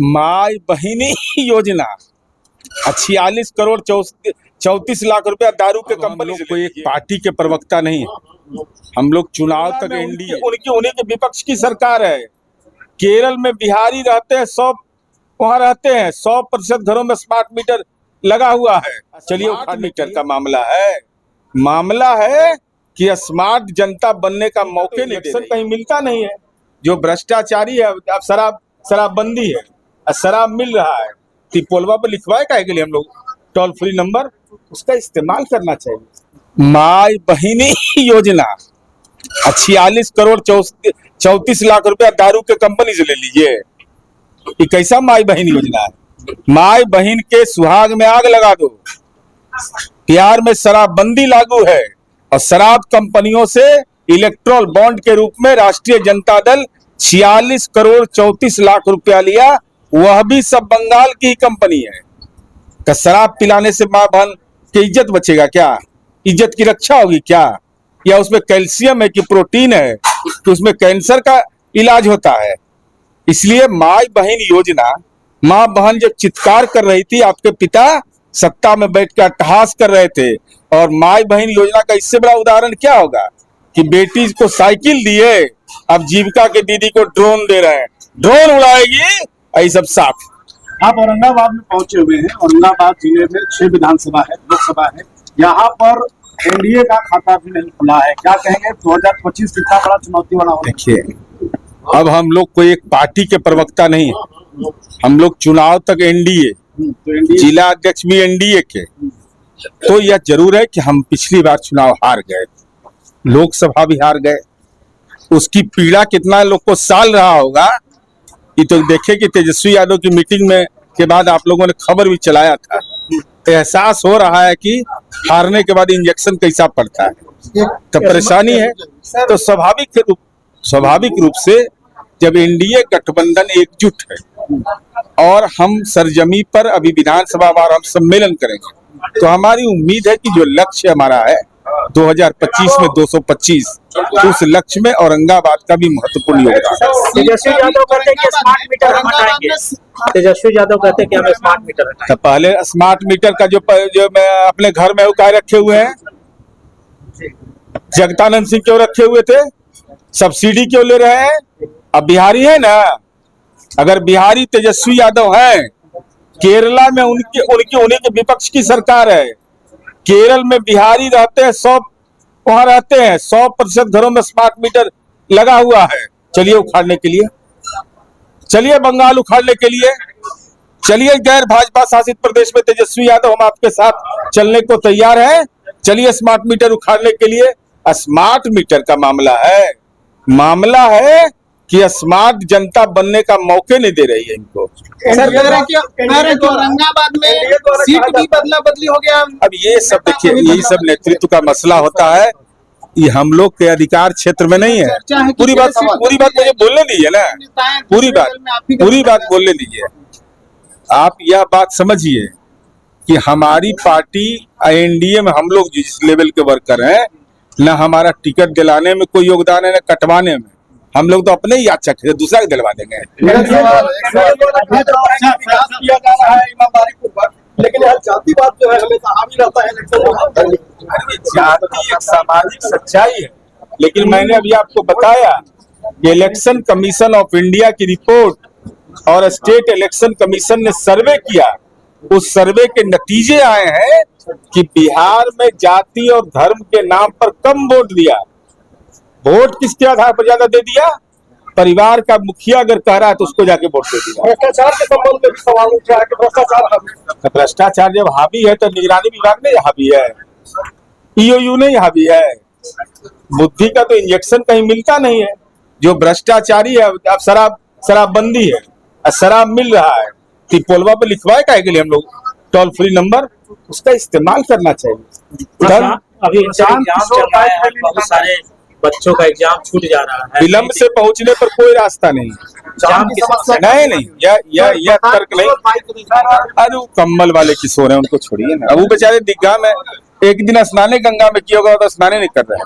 माई बहिनी योजना 46 करोड़ 34 लाख रुपया दारू के कंपनी से। कोई एक पार्टी के प्रवक्ता नहीं है, हम लोग चुनाव तक एनडीए उन्हीं के विपक्ष की सरकार है। केरल में बिहारी रहते हैं, 100 वहां रहते हैं, 100% घरों में स्मार्ट मीटर लगा हुआ है। चलिए स्मार्ट मीटर का मामला है कि स्मार्ट जनता बनने का मौके नहीं कहीं मिलता नहीं है। जो भ्रष्टाचारी है, अब शराबबंदी है, शराब मिल रहा है, टिपोलवा पर लिखवाए काहे के लिए हम लोग टोल फ्री नंबर, उसका इस्तेमाल करना चाहिए। माई बहिनी योजना 46 करोड़ 34 लाख रुपया दारू के कंपनी से ले लीजिए। ये कैसा माई बहन योजना है? माई बहन के सुहाग में आग लगा दो। बिहार में शराबबंदी लागू है और शराब कंपनियों से इलेक्ट्रल बॉन्ड के रूप में राष्ट्रीय जनता दल 46 करोड़ 34 लाख रुपया लिया, वह भी सब बंगाल की ही कंपनी है। तो शराब पिलाने से मां बहन की इज्जत बचेगा क्या? इज्जत की रक्षा होगी क्या? या उसमें कैल्शियम है कि प्रोटीन है कि उसमें कैंसर का इलाज होता है? इसलिए माई बहन योजना, मां बहन जब चित्कार कर रही थी, आपके पिता सत्ता में बैठ कर अट्टहास कर रहे थे। और माई बहन योजना का इससे बड़ा उदाहरण क्या होगा कि बेटी को साइकिल दिए, अब जीविका के दीदी को ड्रोन दे रहे हैं, ड्रोन उड़ाएगी। यही सब साफ। आप औरंगाबाद में पहुंचे हुए हैं। औरंगाबाद जिले में 6 विधानसभा है, लोकसभा है, यहाँ पर एनडीए का खाता भी नहीं खुला है। क्या कहेंगे 2025 कितना बड़ा चुनौती वाला होगा? देखिए, अब हम लोग कोई एक पार्टी के प्रवक्ता नहीं है, हम लोग चुनाव तक एनडीए, जिला अध्यक्ष भी एनडीए के। तो यह जरूर है कि हम पिछली बार चुनाव हार गए, लोकसभा भी हार गए। उसकी पीड़ा कितना लोग को साल रहा होगा, ये तो देखे कि तेजस्वी यादव की मीटिंग में के बाद आप लोगों ने खबर भी चलाया था। एहसास हो रहा है कि हारने के बाद इंजेक्शन कैसा पड़ता है, तो परेशानी है। तो स्वाभाविक रूप से जब एनडीए गठबंधन एकजुट है और हम सरजमी पर अभी विधानसभा वार हम सम्मेलन करेंगे, तो हमारी उम्मीद है कि जो लक्ष्य हमारा है 2025 में 225, उस लक्ष्य में औरंगाबाद का भी महत्वपूर्ण योगदान। तेजस्वी यादव कहते हैं कि स्मार्ट मीटर हम हटाएंगे। तेजस्वी यादव कहते हैं कि हमें स्मार्ट मीटर हटाएंगे। पहले स्मार्ट मीटर का जो मैं अपने घर में उकाय रखे हुए हैं, जगदानंद सिंह क्यों रखे हुए थे? सब्सिडी क्यों ले रहे हैं? अब बिहारी है ना, अगर बिहारी तेजस्वी यादव है, केरला में उन्हीं के विपक्ष की सरकार है। केरल में बिहारी रहते हैं, 100 वहां रहते हैं, 100% घरों में स्मार्ट मीटर लगा हुआ है। चलिए उखाड़ने के लिए, चलिए बंगाल उखाड़ने के लिए, चलिए गैर भाजपा शासित प्रदेश में तेजस्वी यादव, हम आपके साथ चलने को तैयार हैं। चलिए स्मार्ट मीटर उखाड़ने के लिए। स्मार्ट मीटर का मामला है कि स्मार्ट जनता बनने का मौके नहीं दे रही है इनको। सर कह रहे हैं कि औरंगाबाद में सीट की बदला बदली हो गया। अब ये सब देखिए, यही सब नेतृत्व का मसला होता है, ये हम लोग के अधिकार क्षेत्र में नहीं है। पूरी बात मुझे बोलने दीजिए ना, पूरी बात बोलने दीजिए। आप यह बात समझिए कि हमारी पार्टी एनडीए में हम लोग जिस लेवल के वर्कर हैं, न हमारा टिकट दिलाने में कोई योगदान है, न कटवाने में। हम लोग तो अपने ही याचक है, दूसरा को दिलवा देंगे। लेकिन यह जातिवाद जो है हमेशा हावी रहता है। जाति एक सामाजिक सच्चाई है, लेकिन मैंने अभी आपको बताया कि इलेक्शन कमीशन ऑफ इंडिया की रिपोर्ट और स्टेट इलेक्शन कमीशन ने सर्वे किया, उस सर्वे के नतीजे आए हैं कि बिहार में जाति और धर्म के नाम पर कम वोट दिया। वोट किसके आधार पर ज्यादा दे दिया? परिवार का मुखिया अगर कह रहा है तो उसको जाके वोट दे दिया। भ्रष्टाचार के संबंध में भी सवाल उठ रहा है कि भ्रष्टाचार जब हावी है तो निगरानी विभाग नहीं हावी है, ईओयू नहीं हावी है। बुद्धि का तो इंजेक्शन कहीं मिलता नहीं है। जो भ्रष्टाचारी है, अब शराबबंदी है, शराब मिल रहा है, टिपोलवा पर लिखवाए काहे के लिए हम लोग टोल फ्री नंबर, उसका इस्तेमाल करना चाहिए। अभी एग्जाम चल रहा है, बहुत सारे बच्चों का एग्जाम छूट जा रहा है। विलम्ब से पहुंचने पर कोई रास्ता नहीं। नहीं, यह तर्क नहीं। अरे वो कम्बल वाले की सो रहे हैं, उनको छोड़िए ना। अब वो बेचारे दिग्गा में एक दिन स्नाने गंगा में किया होगा तो स्नाने नहीं कर रहे हैं।